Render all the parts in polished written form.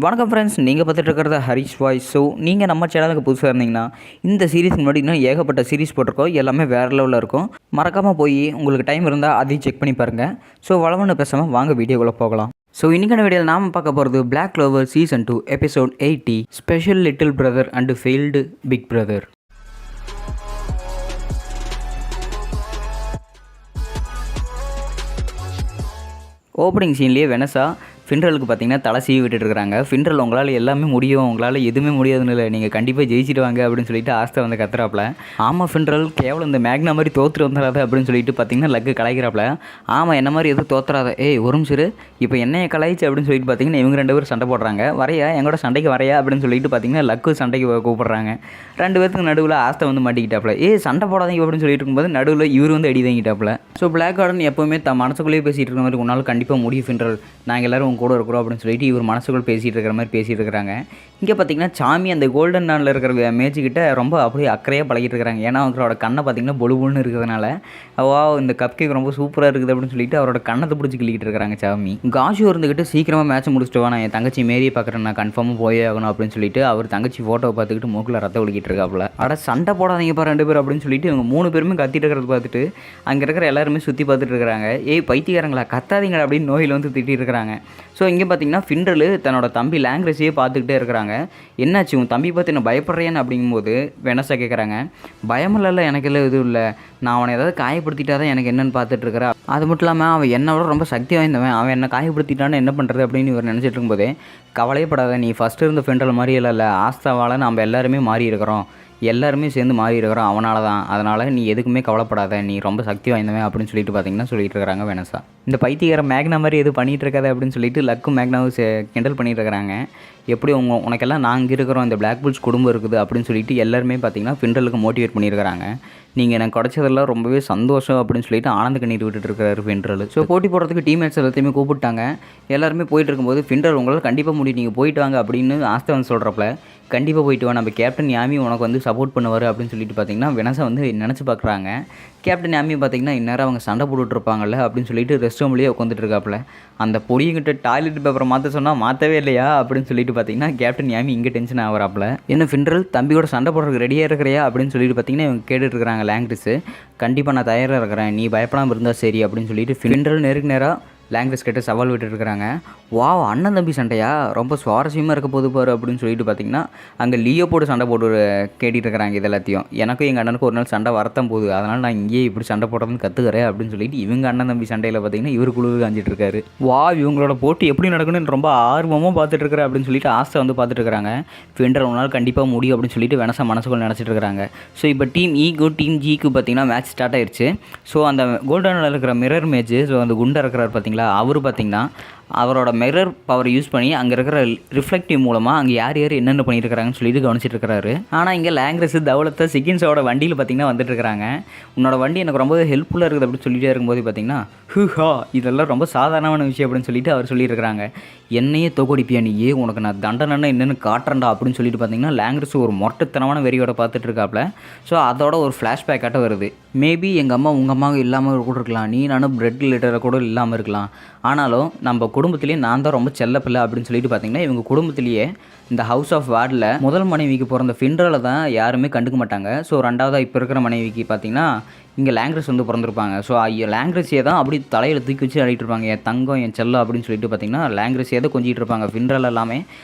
வணக்கம் ஃப்ரெண்ட்ஸ், நீங்கள் பார்த்துட்டு இருக்கிறது ஹரிஷ் வாய்ஸ். ஸோ நீங்கள் நம்ம சேனலுக்கு புதுசாக இருந்தீங்கன்னா இந்த சீரிஸ் முன்னாடி இன்னும் ஏகப்பட்ட சீரிஸ் போட்டிருக்கோம். எல்லாமே வேறு லெவலில் இருக்கும். மறக்காமல் போய் உங்களுக்கு டைம் இருந்தால் அதையும் செக் பண்ணி பாருங்கள். ஸோ வளவன்னு பேசாமல் வாங்க வீடியோக்குள்ளே போகலாம். ஸோ இன்றைக்கான வீடியோவில் நாம் பார்க்க போகிறது black clover season 2 episode 80 special little brother and failed big brother. Opening சீன்லேயே வெனஸா ஃபின்ரலுக்கு பார்த்தீங்கன்னா தலை சீவி விட்டுட்டுருக்காங்க. ஃபின்ரல் உங்களால் எல்லாமே முடியும், உங்களால் எதுவுமே முடியாதுன்னு இல்லை, நீங்கள் கண்டிப்பாக ஜெயிச்சிடுவாங்க அப்படின்னு சொல்லிட்டு ஆஸ்தா வந்து கத்துறாப்புல. ஆமாம் ஃபின்ரல் கேவலம் இந்த மேக்னா மாதிரி தோற்று வந்துடாத அப்படின்னு சொல்லிட்டு பார்த்தீங்கன்னா லக்கு கலாய்க்கிறாப்புல. ஆமாம் என்ன மாதிரி எதுவும் தோத்துறாத, ஒரு நிமிஷம் இப்போ என்னைய கலாய்ச்சி அப்படின்னு சொல்லிட்டு பார்த்தீங்கன்னா இவங்க 2 பேரும் சண்டை போடுறாங்க. வரையா எங்கூட சண்டைக்கு வரையா அப்படின்னு சொல்லிட்டு பார்த்தீங்கன்னா லக்கு சண்டைக்கு கூப்பிட்றாங்க. 2 பேருக்கு நடுவில் ஆஸ்தா வந்து மாட்டிக்கிட்டாப்புல. சண்டை போடாதீங்க அப்படின்னு சொல்லிட்டு இருக்கும்போது நடுவில் இவர் வந்து அடி வாங்கிட்டாப்புல. ஸோ பிளாக் கார்டன் எப்போவுமே மனசுக்குள்ளேயே பேசிகிட்டு இருக்கிற மாதிரி உன்னால் கண்டிப்பாக முடியும் ஃபின்ரல், நாங்கள் எல்லோரும் கூட இருக்கிறோம் அப்படின்னு சொல்லிட்டு இவர் மனசுக்குள் பேசிகிட்டு இருக்கிற மாதிரி பேசிகிட்டு இருக்கிறாங்க. இங்கே பார்த்தீங்கன்னா சாமி அந்த கோல்டன் நாளில் இருக்கிற மேட்சுக்கிட்ட ரொம்ப அப்படியே அக்கறையாக பழகிட்டு இருக்கிறாங்க. ஏன்னா அவரோட கண்ணை பார்த்தீங்கன்னா பொலுபுல்னு இருக்கிறதுனால இந்த கப் கேக் ரொம்ப சூப்பராக இருக்குது அப்படின்னு சொல்லிட்டு அவரோட கண்ணத்தை பிடிச்சி கிள்ளிக்கிட்டு இருக்கிறாங்க சாமி. காஷு இருந்துக்கிட்டு சீக்கிரமாக மேட்ச் முடிச்சுட்டு வா, நான் என் தங்கச்சி மேரியை பார்க்குறேன், நான் கன்ஃபார்மாக போயே ஆகணும் அப்படின்னு சொல்லிட்டு அவர் தங்கச்சி ஃபோட்டோவை பார்த்துக்கிட்டு மூக்கில் ரத்தம் ஒழிக்கிட்டு இருக்காப்புல. அட சண்டை போடாதீங்கப்பா 2 பேர் அப்படின்னு சொல்லிட்டு இவங்க 3 பேருமே கத்திட்டு இருக்கிறத பார்த்துட்டு அங்கே இருக்கிற எல்லாருமே சுற்றி பார்த்துட்டு இருக்கிறாங்க. பைத்தியக்காரங்களா கத்தாதீங்களா அப்படின்னு நோயில் வந்து திட்டிட்டு இருக்கிறாங்க. ஸோ இங்கே பார்த்தீங்கன்னா ஃபின்ரல் தன்னோட தம்பி லாங்குவேஜையே பார்த்துக்கிட்டே இருக்கிறாங்க. என்னாச்சு உன் தம்பி பார்த்து என்ன பயப்படுறேன்னு அப்படிங்கும்போது வெனஸா கேட்குறாங்க. பயமில்ல, எனக்கு எல்லாம் எதுவும் இல்லை, நான் அவனை ஏதாவது காயப்படுத்திட்டா தான் எனக்கு என்னென்னு பார்த்துட்டு இருக்கிறேன். அது மட்டும் இல்லாமல் அவன் என்னை விட ரொம்ப சக்தி வாய்ந்தவன், அவன் என்ன காயப்படுத்திட்டான்னு என்ன பண்ணுறது அப்படின்னு இவர் நினச்சிட்டு இருக்கும்போதே கவலையப்படாத, நீ ஃபஸ்ட்டு இருந்த ஃபின்ரல் மாதிரி இல்லை, ஆஸ்தாவால் நம்ம எல்லாருமே மாறி இருக்கிறோம், எல்லாருமே சேர்ந்து மாறி இருக்கிறோம் அவனால தான், அதனால் நீ எதுக்குமே கவலைப்படாத, நீ ரொம்ப சக்தி வாய்ந்தவன் அப்படின்னு சொல்லிட்டு பார்த்தீங்கன்னா சொல்லிட்டு இருக்கிறாங்க வெனஸா. இந்த பைத்தியக்கார மேக்னா மாதிரி எது பண்ணிகிட்டு இருக்காது அப்படின்னு சொல்லிட்டு லக்கும் மேக்னாவும் கிண்டல் பண்ணிட்டு இருக்கிறாங்க. எப்படி உனக்கெல்லாம் நாங்கள் இருக்கிறோம், இந்த பிளாக் புல்ஸ் குடும்பம் இருக்குது அப்படின்னு சொல்லிட்டு எல்லாருமே பார்த்தீங்கன்னா ஃபின்ரலுக்கு மோட்டிவேட் பண்ணியிருக்கிறாங்க. நீங்கள் எனக்கு கிடைச்சதெல்லாம் ரொம்பவே சந்தோஷம் அப்படின்னு சொல்லிட்டு ஆனந்த கண்ணீர் விட்டுட்டு இருக்கிறாரு ஃபின்ரல். ஸோ போட்டி போடுறதுக்கு டீம்மேட்ஸ் எல்லாத்தையுமே கூப்பிட்டாங்க. எல்லாருமே போயிட்டு இருக்கும்போது ஃபின்ரல் உங்களால் கண்டிப்பாக முடியும், நீங்கள் போயிட்டு வாங்க அப்படின்னு ஆஸ்தா வந்து சொல்கிறப்பல கண்டிப்பாக போயிட்டு வா, நம்ம கேப்டன் யாமி உனக்கு வந்து சப்போர்ட் பண்ணுவார் அப்படின்னு சொல்லிட்டு பார்த்தீங்கன்னா வெனஸா வந்து நினச்சி பார்க்குறாங்க. கேப்டன் யாமி பார்த்தீங்கன்னா இந்நேரம் அவங்க சண்டை போட்டுட்ருப்பாங்கல்ல அப்படின்னு சொல்லிட்டு ரெஸ்ட் ரூம்லேயே உட்காந்துட்டு இருக்காப்புல. அந்த பொடியங்கிட்ட டாய்லெட் பேப்பரை மாற்ற சொன்னால் மாற்றவே இல்லையா அப்படின்னு சொல்லிட்டு பார்த்தீங்கன்னா கேப்டன் யாமி இங்கே டென்ஷன் ஆகிறாப்புல. என்ன ஃபின்ரல் தம்பியோட சண்டை போடுறதுக்கு ரெடியாக இருக்கிறியா அப்படின்னு சொல்லிட்டு பார்த்தீங்கன்னா இவங்க கேட்டுட்டு இருக்கிறாங்க லாங்குவேஜ். கண்டிப்பாக நான் தயாராக இருக்கிறேன், நீ பயப்படாமல் இருந்தால் சரி அப்படின்னு சொல்லிட்டு ஃபின்ரல் நேராக லாங்குவேஜ் கிட்ட சவால் விட்டுருக்காங்க. அண்ணன் தம்பி சண்டையா ரொம்ப சுவாரஸ்யமாக இருக்க போது பாரு அப்படின்னு சொல்லிட்டு பார்த்தீங்கன்னா அங்கே லியோ போட்டு சண்டை போட்டு கேட்டுட்டு இருக்கிறாங்க. இது எல்லாத்தையும் எனக்கும் எங்கள் அண்ணனுக்கு ஒரு நாள் சண்டை வரத்தான் போகுது, அதனால் நான் இங்கேயே இப்படி சண்டை போடுறதுன்னு கற்றுக்கிறேன் அப்படின்னு சொல்லிட்டு இவங்க அண்ணன் தம்பி சண்டையில் பார்த்தீங்கன்னா இவர் குழு காஞ்சிட்டு இருக்காரு. இவங்களோட போட்டி எப்படி நடக்குன்னு ரொம்ப ஆர்வமாக பார்த்துட்டு இருக்கிறேன் அப்படின்னு சொல்லிட்டு ஆஸ்தா வந்து பார்த்துட்டு இருக்கிறாங்க. ஃபின்ரல் ஒரு நாள் கண்டிப்பாக முடியும் அப்படின்னு சொல்லிட்டு வெனஸா மனசுக்குள்ள நினச்சிட்டு இருக்கிறாங்க. ஸோ இப்போ டீம் ஈக்கு டீம் ஜிக்கு பார்த்தீங்கன்னா மேட்ச் ஸ்டார்ட் ஆயிடுச்சு. ஸோ அந்த கோல்டனில் இருக்கிற மிரர் மேட்ச், ஸோ அந்த குண்டா இருக்கிறார் பார்த்தீங்களா, அவர் பார்த்திங்கன்னா அவரோட மிரர் பவர் யூஸ் பண்ணி அங்கே இருக்கிற ரிஃப்ளெக்டிவ் மூலமாக அங்கே யார் என்னென்ன பண்ணியிருக்கிறாங்கன்னு சொல்லிட்டு கவனிச்சிட்டு இருக்கிறாரு. ஆனால் இங்கே லாங்குவேஜ் தவளத்தை சிக்கின்ஸோட வண்டியில் பார்த்திங்கன்னா வந்துட்டு இருக்கிறாங்க. உன்னோட வண்டி எனக்கு ரொம்ப ஹெல்ப்ஃபுல்லாக இருக்குது அப்படின்னு சொல்லிட்டே இருக்கும்போது பார்த்திங்கன்னா இதெல்லாம் ரொம்ப சாதாரணமான விஷயம் அப்படின்னு சொல்லிட்டு அவர் சொல்லியிருக்கிறாங்க. என்னையே தோக்கடிப்பியா நீயே, உனக்கு நான் தண்டனை என்னென்னு காட்டுறேன்டா அப்படின்னு சொல்லிட்டு பார்த்தீங்கன்னா லாங்குவேஜ் ஒரு மொட்டத்தனமான வெறியோட பார்த்துட்டு இருக்காப்புல. ஸோ அதோட ஒரு ஃப்ளாஷ்பேக்காட்ட வருது. மேபி எங்கள் அம்மா உங்கள் அம்மாவுக்கு இல்லாமல் கூட இருக்கலாம், நீ நானும் பிரெட் லிட்டரை கூட இல்லாமல் இருக்கலாம், ஆனாலும் நம்ம குடும்பத்திலேயே நான் தான் ரொம்ப செல்லப்பில்லை அப்படின்னு சொல்லிட்டு பார்த்தீங்கன்னா இவங்க குடும்பத்திலேயே இந்த ஹவுஸ் ஆஃப் வார்டில் முதல் மனைவிக்கு பிறந்த ஃபின்ரலை தான் யாருமே கண்டுக்க மாட்டாங்க. ஸோ 2வதாக இப்போ இருக்கிற மனைவிக்கு பார்த்தீங்கன்னா இங்கே லாங்குவேஜ் வந்து பிறந்திருப்பாங்க. ஸோ லாங்குவேஜே தான் அப்படி தலையில் தூக்கி வச்சு ஆடிட்டு இருப்பாங்க, என் தங்கம் என் செல்லம் அப்படின்னு சொல்லிட்டு பார்த்தீங்கன்னா லாங்குவேஜே தான் கொஞ்சிட்டு இருப்பாங்க. ஃபின்ரல் எல்லாமே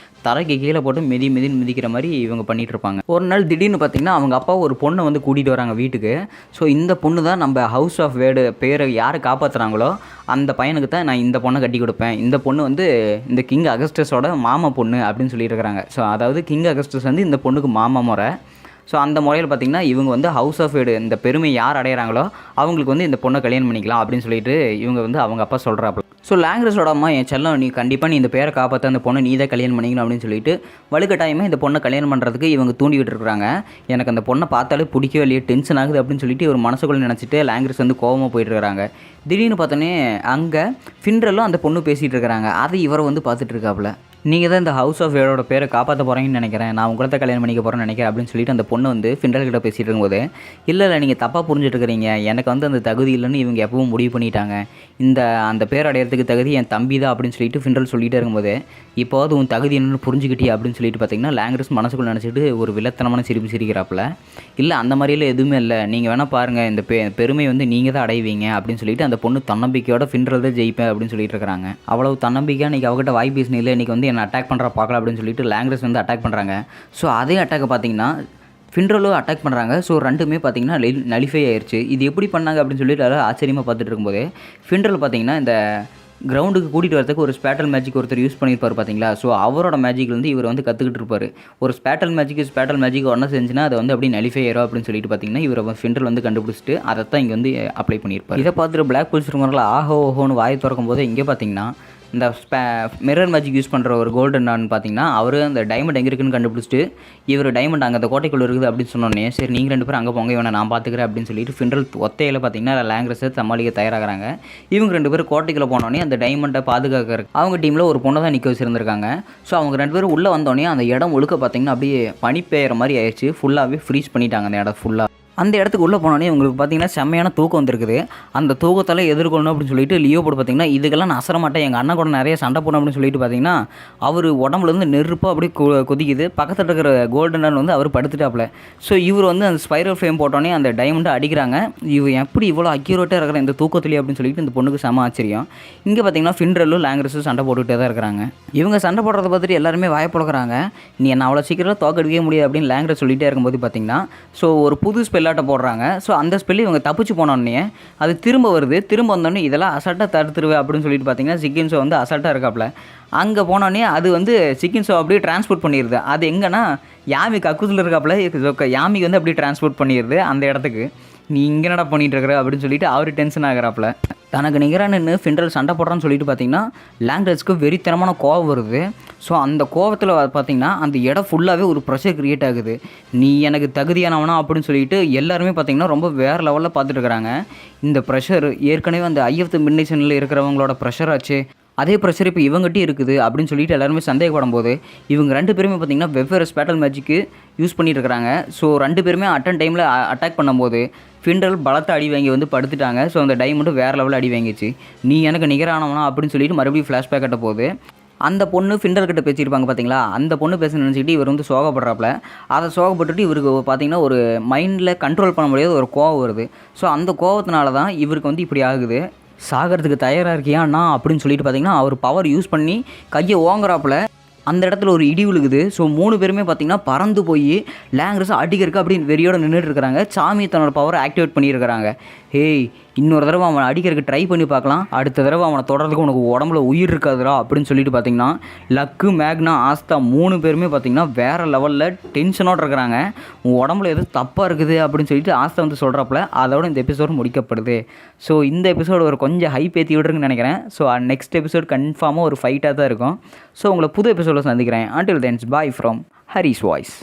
தலைக்கு கீழே போட்டு மிதிக்கிற மாதிரி இவங்க பண்ணிகிட்டு இருப்பாங்க. ஒரு நாள் திடீர்னு பார்த்தீங்கன்னா அவங்க அப்பா ஒரு பொண்ணை வந்து கூட்டிகிட்டு வராங்க வீட்டுக்கு. ஸோ இந்த பொண்ணு தான் நம்ம ஹவுஸ் ஆஃப் வேர்டு பேரை யார் காப்பாற்றுறாங்களோ அந்த பையனுக்கு தான் நான் இந்த பொண்ணை கட்டி கொடுப்பேன், இந்த பொண்ணு வந்து இந்த கிங் அகஸ்டஸோட மாமா பொண்ணு அப்படின்னு சொல்லியிருக்கிறாங்க. ஸோ அதாவது கிங் அகஸ்டஸ் வந்து இந்த பொண்ணுக்கு மாமா முறை. ஸோ அந்த முறையில் பார்த்திங்கன்னா இவங்க வந்து ஹவுஸ் ஆஃப் வேர்டு இந்த பெருமை யார் அடையிறாங்களோ அவங்களுக்கு வந்து இந்த பொண்ணை கல்யாணம் பண்ணிக்கலாம் அப்படின்னு சொல்லிட்டு இவங்க வந்து அவங்க அப்பா சொல்கிறாப்புல. ஸோ லாங்குவேஜோட அம்மா என் செல்லம் நீ கண்டிப்பாக நீ இந்த பேரை காப்பாற்ற அந்த பொண்ணை நீ தான் கல்யாணம் பண்ணிக்கணும் அப்படின்னு சொல்லிட்டு வலுக்கட்டாயமாக இந்த பொண்ணை கல்யாணம் பண்ணுறதுக்கு இவங்க தூண்டி விட்டுருக்குறாங்க. எனக்கு அந்த பொண்ணை பார்த்தாலே பிடிக்கவே இல்லையே, டென்ஷன் ஆகுது அப்படின்னு சொல்லிட்டு ஒரு மனசுக்குள்ளே நினச்சிட்டு லாங்குவேஜ் வந்து கோவமாக போயிட்டுருக்காங்க. திடீர்னு பார்த்தோன்னே அங்கே ஃபின்ரலும் அந்த பொண்ணு பேசிகிட்டு இருக்கிறாங்க. அதை இவரை வந்து பார்த்துட்டு இருக்காப்புல. நீங்கள் தான் இந்த ஹவுஸ் ஆஃப் வேடோட பேரை காப்பாற்ற போகிறீங்கன்னு நினைக்கிறேன், நான் உங்களை தான் கல்யாணம் பண்ணிக்க போகிறேன்னு நினைக்கிறேன் அப்படின்னு சொல்லிட்டு அந்த பொண்ணு வந்து ஃபின்ரல் கிட்ட பேசிகிட்டு இருக்கும்போது, இல்லை நீங்கள் தப்பாக புரிஞ்சுட்டு இருக்கிறீங்க, எனக்கு வந்து அந்த தகுதி இல்லைன்னு இவங்க எப்பவும் முடிவு பண்ணிட்டாங்க, அந்த பேர் அடையிறதுக்கு தகுதி என் தம்பி தான் அப்படின்னு சொல்லிட்டு ஃபின்ரல் சொல்லிகிட்டே இருக்கும்போது, இப்போது உன் தகுதி என்னென்னு புரிஞ்சுக்கிட்டே அப்படின்னு சொல்லிட்டு பார்த்தீங்கன்னா லாங்ரஸ் மனசுக்குள்ள நினச்சிட்டு ஒரு வில்லத்தனமான சிரிப்பு சிரிக்கிறாப்புல. இல்லை அந்த மாதிரிலாம் எதுவுமே இல்லை, நீங்கள் வேணால் பாருங்கள், இந்த பெருமை வந்து நீங்கள் தான் அடைவீங்க அப்படின்னு சொல்லிட்டு அந்த பொண்ணு தன்னம்பிக்கையோட ஃபின்ரல் தான் ஜெயிப்பேன் அப்படின்னு சொல்லிட்டு இருக்கிறாங்க. அவ்வளவு தன்னம்பிக்கையாக இன்றைக்கி அவகிட்ட வாய் பேசினில்லை, இன்றைக்கி வந்து என்னை அட்டாக் பண்ணுற பார்க்கலாம் அப்படின்னு சொல்லிட்டு லாங்ரஸ் வந்து அட்டாக் பண்ணுறாங்க. ஸோ அதே அட்டாக்கை பார்த்தீங்கன்னா ஃபின்ரலும் அட்டாக் பண்ணுறாங்க. ஸோ ரெண்டுமே பார்த்தீங்கன்னா நலிஃபை ஆயிடுச்சு. இது எப்படி பண்ணாங்க அப்படின்னு சொல்லிட்டு எல்லாரும் ஆச்சரியமாக பார்த்துட்டு இருக்கும்போது ஃபின்ரல் பார்த்தீங்கன்னா இந்த கிரவுண்டுக்கு கூட்டிகிட்டு வரதுக்கு ஒரு ஸ்பேட்டல் மேஜிக் ஒருத்தர் யூஸ் பண்ணியிருப்பார் பார்த்தீங்களா. ஸோ அவரோட மேஜிக் வந்து இவர் வந்து கற்றுக்கிட்டு இருப்பார். ஒரு ஸ்பேட்டல் மேஜிக் ஒன்றா செஞ்சுன்னா அதை வந்து அப்படியே நலிஃபை ஆயிரும் அப்படின்னு சொல்லிட்டு பார்த்தீங்கன்னா இவர் ஃபின்ரல் வந்து கண்டுபிடிச்சிட்டு அதை தான் இங்கே வந்து அப்ளை பண்ணியிருப்பார். இதை பார்த்துட்டு பிளாக் புல்ஸ் இருக்கவங்கள ஆஹோ ஓஹோன்னு வாயை திறக்கும் போது இங்கே பார்த்தீங்கன்னா இந்த மிரர் மேஜிக் யூஸ் பண்ணுற ஒரு கோல்டன் நான் பார்த்தீங்கன்னா அவர் அந்த டைமண்ட் எங்கே இருக்குன்னு கண்டுபிடிச்சிட்டு இவர் டைமண்ட் அங்கே அந்த கோட்டைக்குள்ளே இருக்குது அப்படின்னு சொன்னோன்னே, சரி நீங்கள் 2 பேரும் அங்கே போங்க, இவனை நான் பார்த்துக்கிறேன் அப்படின்னு சொல்லிட்டு ஃபின்ரல் ஒத்தையில் பார்த்தீங்கன்னா லாங்ரஸை சமாளிக்க தயாராகிறாங்க. இவங்க 2 பேரும் கோட்டைக்குள்ளே போனோடனே அந்த டைமண்டை பாதுகாக்கிற அவங்க டீமில் ஒரு பொண்ணை தான் நிற்க வச்சுருந்துருக்காங்க. ஸோ அவங்க 2 பேரும் உள்ளே வந்தோடனே அந்த இடம் ஒழுக்க பார்த்தீங்கன்னா அப்படியே பனி பெய்கிற மாதிரி ஆயிடுச்சு. ஃபுல்லாகவே ஃப்ரீஸ் பண்ணிட்டாங்க அந்த இடம் ஃபுல்லாக. அந்த இடத்துக்கு உள்ளே போனோடனே உங்களுக்கு பார்த்தீங்கன்னா செம்மையான தூக்கம் வந்திருக்குது. அந்த தூக்கத்தில் எதிர்கொள்ளணும் அப்படின்னு சொல்லிட்டு லியோ போட்டு பார்த்தீங்கன்னா இதுக்கெல்லாம் நான் அசர மாட்டேன், எங்கள் அண்ணன் கூட நிறைய சண்டை போடணும் அப்படின்னு சொல்லிட்டு பார்த்தீங்கன்னா அவர் உடம்புலேருந்து நெருப்பாக அப்படியே கொதிக்குது. பக்கத்தில் இருக்கிற கோல்டன் வந்து அவர் படுத்துட்டாப்புல. ஸோ இவர் வந்து அந்த ஸ்பைரல் ஃப்ரேம் போட்டோன்னே அந்த டைமண்டை அடிக்கிறாங்க. இவர் எப்படி இவ்வளோ அக்யூரேட்டாக இருக்கிற இந்த தூக்கத்துலேயே அப்படின்னு சொல்லிட்டு இந்த பொண்ணுக்கு செம ஆச்சரியம். இங்கே பார்த்தீங்கன்னா ஃபின்ரலும் லாங்ரஸும் சண்டை போட்டுகிட்டே தான் இருக்கிறாங்க. இவங்க சண்டை போடுறத பார்த்துட்டு எல்லாருமே வாயப்பழக்கிறாங்க. நீ என்ன அவ்வளோ சீக்கிரம் தோக்கடிக்கவே முடியாது அப்படின்னு லாங்ரஸ் சொல்லிகிட்டே இருக்கும்போது பார்த்தீங்கன்னா ஸோ ஒரு புது ஸ்பெல்லாட்டை போடுறாங்க. ஸோ அந்த ஸ்பெல்லி இவங்க தப்பிச்சு போனோடனே அது திரும்ப வருது. திரும்ப வந்தோடனே இதெல்லாம் அசால்ட்டாக தடுத்துருவேன் அப்படின்னு சொல்லிட்டு பார்த்தீங்கன்னா சிக்கின்ஸோ வந்து அசால்ட்டாக இருக்காப்புல. அங்கே போனோடனே அது வந்து சிக்கின்ஸோ அப்படியே டிரான்ஸ்போர்ட் பண்ணிடுது. அது எங்கன்னா யாமி கக்குசில் இருக்காப்புல, யாமிக்கு வந்து அப்படியே டிரான்ஸ்போர்ட் பண்ணிடுது அந்த இடத்துக்கு. நீ இங்கே என்னடா பண்ணிகிட்டு இருக்கிற அப்படின்னு சொல்லிட்டு அவர் டென்ஷன் ஆகிறாப்புல. தனக்கு நிகராக நின்று ஃபின்ரல் சண்டை போடுறான்னு சொல்லிட்டு பார்த்தீங்கன்னா லாங்ரஸ்க்கு வெறித்தனமான கோவம் வருது. ஸோ அந்த கோவத்தில் பார்த்தீங்கன்னா அந்த இடம் ஃபுல்லாகவே ஒரு ப்ரெஷர் க்ரியேட் ஆகுது. நீ எனக்கு தகுதியானவனா அப்படின்னு சொல்லிட்டு எல்லாருமே பார்த்தீங்கன்னா ரொம்ப வேறு லெவலில் பார்த்துட்டு இருக்கிறாங்க. இந்த ப்ரெஷர் ஏற்கனவே அந்த ஐஎஃப் மிட்நைட் இருக்கிறவங்களோட ப்ரெஷர் ஆச்சு, அதே ப்ரெஷர் இப்போ இவங்ககிட்ட இருக்குது அப்படின்னு சொல்லிட்டு எல்லாருமே சந்தேகப்படும் போது இவங்க 2 பேருமே பார்த்திங்கன்னா வெவ்வேறு ஸ்பேட்டல் மேஜிக்கு யூஸ் பண்ணிட்டு இருக்கிறாங்க. ஸோ 2 பேருமே அட்டன் டைமில் அட்டாக் பண்ணும்போது ஃபின்ரல் பலத்தை அடி வாங்கி வந்து படுத்துட்டாங்க. ஸோ அந்த டைமண்டும் வேறு லெவலில் அடி வாங்கிச்சு. நீ எனக்கு நிகரானவனா அப்படின்னு சொல்லிட்டு மறுபடியும் ஃப்ளாஷ்பேக் கட்ட போகுது. அந்த பொண்ணு ஃபின்ரல் கிட்ட பேசியிருப்பாங்க பார்த்தீங்களா, அந்த பொண்ணு பேச நினச்சிக்கிட்டு இவர் வந்து சோகப்படுறாப்புல. அதை சோகப்பட்டுட்டு இவருக்கு பார்த்தீங்கன்னா ஒரு மைண்டில் கண்ட்ரோல் பண்ண முடியாத ஒரு கோவம் வருது. ஸோ அந்த கோவத்தினால தான் இவருக்கு வந்து இப்படி ஆகுது. சாகிறதுக்கு தயாராக இருக்கியாண்ணா அப்படின்னு சொல்லிட்டு பார்த்தீங்கன்னா அவர் பவர் யூஸ் பண்ணி கையை ஓங்குறாப்புல. அந்த இடத்துல ஒரு இடி விழுகுது. ஸோ 3 பேருமே பார்த்தீங்கன்னா பறந்து போய் லாங்ரஸை அடிக்கிறதுக்கு அப்படின்னு வெறியோடு நின்றுட்டு இருக்கிறாங்க. சாமி தன்னோட பவரை ஆக்டிவேட் பண்ணியிருக்கிறாங்க. ஹேய், இன்னொரு தடவை அவனை அடிக்கிறதுக்கு ட்ரை பண்ணி பார்க்கலாம், அடுத்த தடவை அவனை தொடர்றதுக்கு உனக்கு உடம்புல உயிர் இருக்காதுடா அப்படின்னு சொல்லிட்டு பார்த்தீங்கன்னா லக்கு, மேக்னா, ஆஸ்தா 3 பேருமே பார்த்தீங்கன்னா வேறு லெவலில் டென்ஷனோடு இருக்கிறாங்க. உன் உடம்புல எதுவும் தப்பாக இருக்குது அப்படின்னு சொல்லிட்டு ஆஸ்தா வந்து சொல்கிறப்பல அதோட இந்த எபிசோடு முடிக்கப்படுது. ஸோ இந்த எபிசோடு ஒரு கொஞ்சம் ஹைப் ஏற்றி விடுறதுன்னு நினைக்கிறேன். ஸோ நெக்ஸ்ட் எபிசோடு கன்ஃபார்மாக ஒரு ஃபைட்டாக தான் இருக்கும். ஸோ உங்களை புது எபிசோடில் சந்திக்கிறேன். Until then, bye from Harry's Voice.